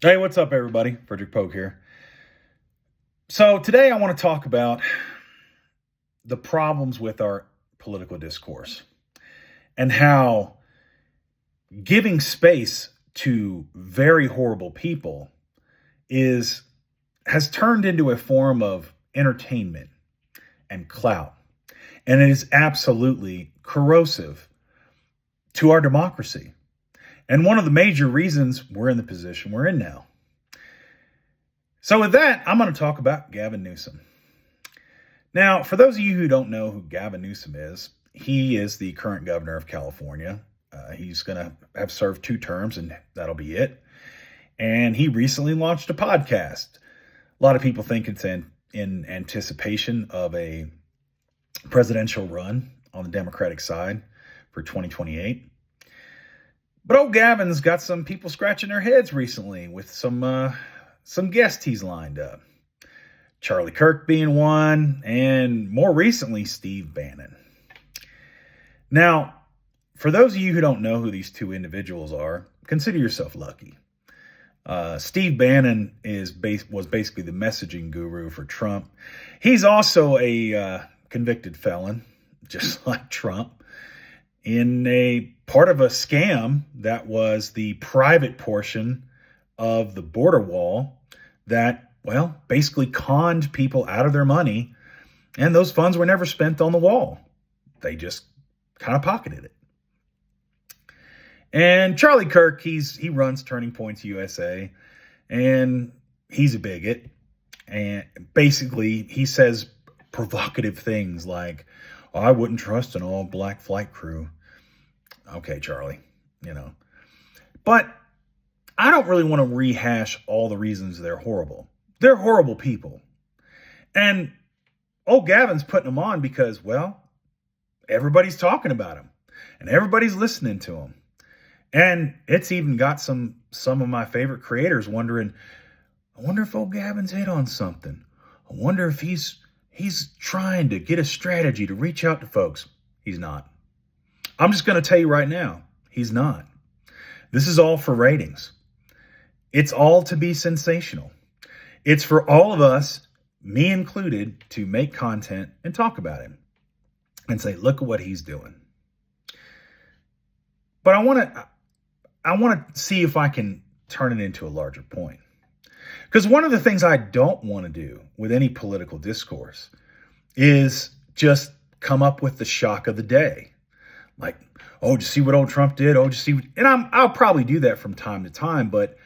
Hey, what's up, everybody? Frederick Pogue here. So, today I want to talk about the problems with our political discourse and how giving space to very horrible people is has turned into a form of entertainment and clout. And it is absolutely corrosive to our democracy. And one of the major reasons we're in the position we're in now. So, with that, I'm going to talk about Gavin Newsom. Now, for those of you who don't know who Gavin Newsom is, he is the current governor of California. He's going to have served 2 terms, and that'll be it. And he recently launched a podcast. A lot of people think it's in anticipation of a presidential run on the Democratic side for 2028. But old Gavin's got some people scratching their heads recently with some guests he's lined up. Charlie Kirk being one, and more recently, Steve Bannon. Now, for those of you who don't know who these 2 individuals are, consider yourself lucky. Steve Bannon was basically the messaging guru for Trump. He's also a convicted felon, just like Trump, in a part of a scam that was the private portion of the border wall that, well, basically conned people out of their money, and those funds were never spent on the wall. They just kind of pocketed it. And Charlie Kirk, he runs Turning Points USA, and he's a bigot. And basically, he says provocative things like, oh, I wouldn't trust an all-black flight crew. Okay, Charlie, But I don't really want to rehash all the reasons they're horrible. They're horrible people. And old Gavin's putting them on because, well, everybody's talking about him. And everybody's listening to him. And it's even got some of my favorite creators wondering, I wonder if old Gavin's hit on something. I wonder if he's trying to get a strategy to reach out to folks. He's not. I'm just going to tell you right now, he's not. This is all for ratings. It's all to be sensational. It's for all of us, me included, to make content and talk about him and say, look at what he's doing. But I want to see if I can turn it into a larger point. Because one of the things I don't want to do with any political discourse is just come up with the shock of the day. Like, oh, did you see what old Trump did? Oh, did you see? And I'll probably do that from time to time, but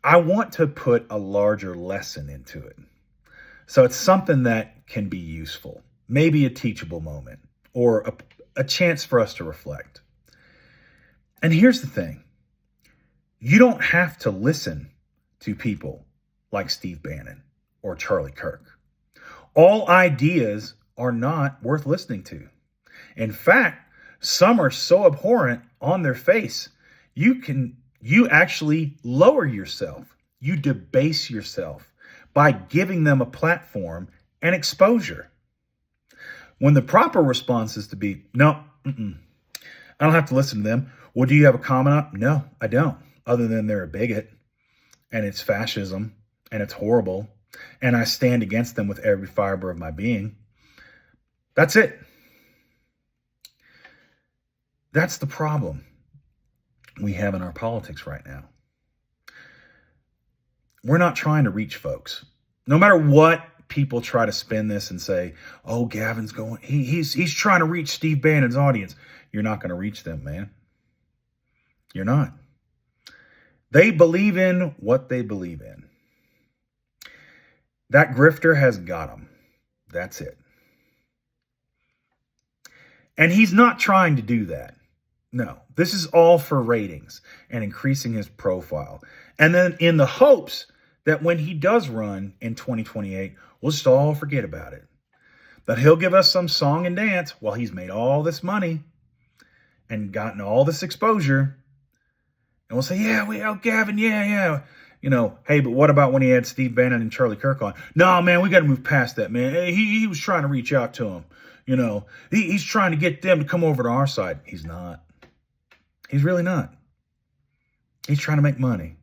I want to put a larger lesson into it. So it's something that can be useful, maybe a teachable moment or a chance for us to reflect. And here's the thing. You don't have to listen to people like Steve Bannon or Charlie Kirk. All ideas are not worth listening to. In fact, some are so abhorrent on their face, you actually lower yourself. You debase yourself by giving them a platform and exposure. When the proper response is to be, no, I don't have to listen to them. Well, do you have a comment on? No, I don't. Other than they're a bigot and it's fascism and it's horrible and I stand against them with every fiber of my being. That's it. That's the problem we have in our politics right now. We're not trying to reach folks. No matter what people try to spin this and say, oh, Gavin's going, he's trying to reach Steve Bannon's audience. You're not going to reach them, man. You're not. They believe in what they believe in. That grifter has got them. That's it. And he's not trying to do that. No, this is all for ratings and increasing his profile. And then in the hopes that when he does run in 2028, we'll just all forget about it. That he'll give us some song and dance while he's made all this money and gotten all this exposure. And we'll say, Gavin, yeah. Hey, but what about when he had Steve Bannon and Charlie Kirk on? No, man, we got to move past that, man. Hey, he was trying to reach out to him. He's trying to get them to come over to our side. He's not. He's really not. He's trying to make money.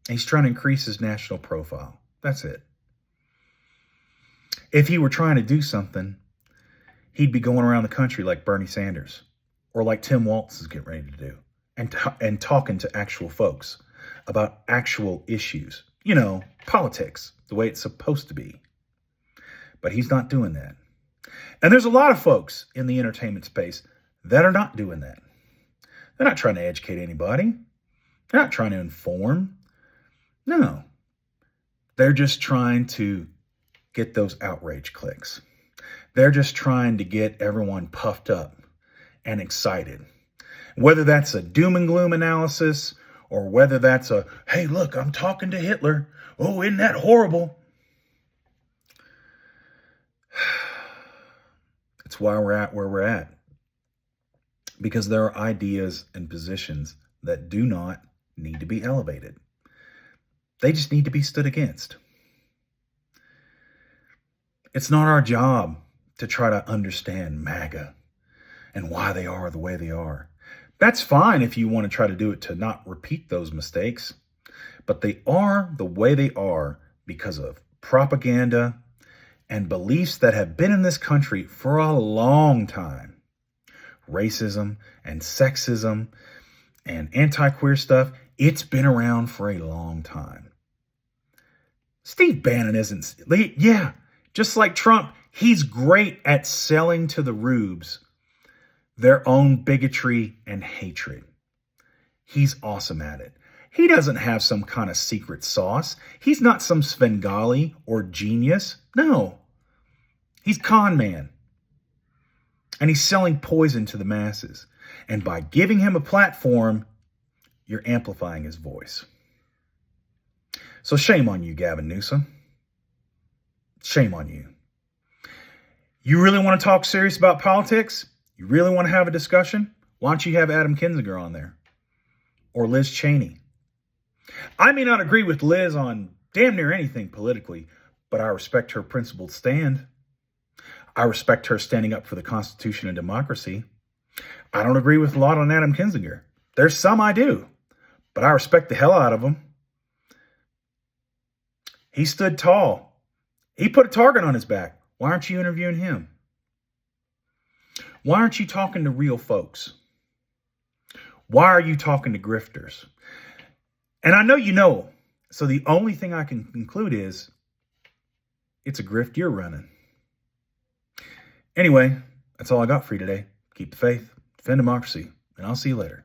He's trying to increase his national profile. That's it. If he were trying to do something, he'd be going around the country like Bernie Sanders or like Tim Walz is getting ready to do and talking to actual folks about actual issues. You know, politics, the way it's supposed to be. But he's not doing that. And there's a lot of folks in the entertainment space that are not doing that. They're not trying to educate anybody. They're not trying to inform. No. They're just trying to get those outrage clicks. They're just trying to get everyone puffed up and excited. Whether that's a doom and gloom analysis or whether that's a, hey, look, I'm talking to Hitler. Oh, isn't that horrible? It's why we're at where we're at. Because there are ideas and positions that do not need to be elevated. They just need to be stood against. It's not our job to try to understand MAGA and why they are the way they are. That's fine if you want to try to do it to not repeat those mistakes. But they are the way they are because of propaganda and beliefs that have been in this country for a long time. Racism and sexism and anti-queer stuff, it's been around for a long time. Steve Bannon isn't, yeah, just like Trump, he's great at selling to the rubes their own bigotry and hatred. He's awesome at it. He doesn't have some kind of secret sauce. He's not some Svengali or genius. No, he's con man. And he's selling poison to the masses. And by giving him a platform, you're amplifying his voice. So shame on you, Gavin Newsom. Shame on you. You really want to talk serious about politics? You really want to have a discussion? Why don't you have Adam Kinzinger on there? Or Liz Cheney? I may not agree with Liz on damn near anything politically, but I respect her principled stand. I respect her standing up for the Constitution and democracy. I don't agree with a lot on Adam Kinzinger. There's some I do, but I respect the hell out of him. He stood tall. He put a target on his back. Why aren't you interviewing him? Why aren't you talking to real folks? Why are you talking to grifters? And I know you know, so the only thing I can conclude is it's a grift you're running. Anyway, that's all I got for you today. Keep the faith, defend democracy, and I'll see you later.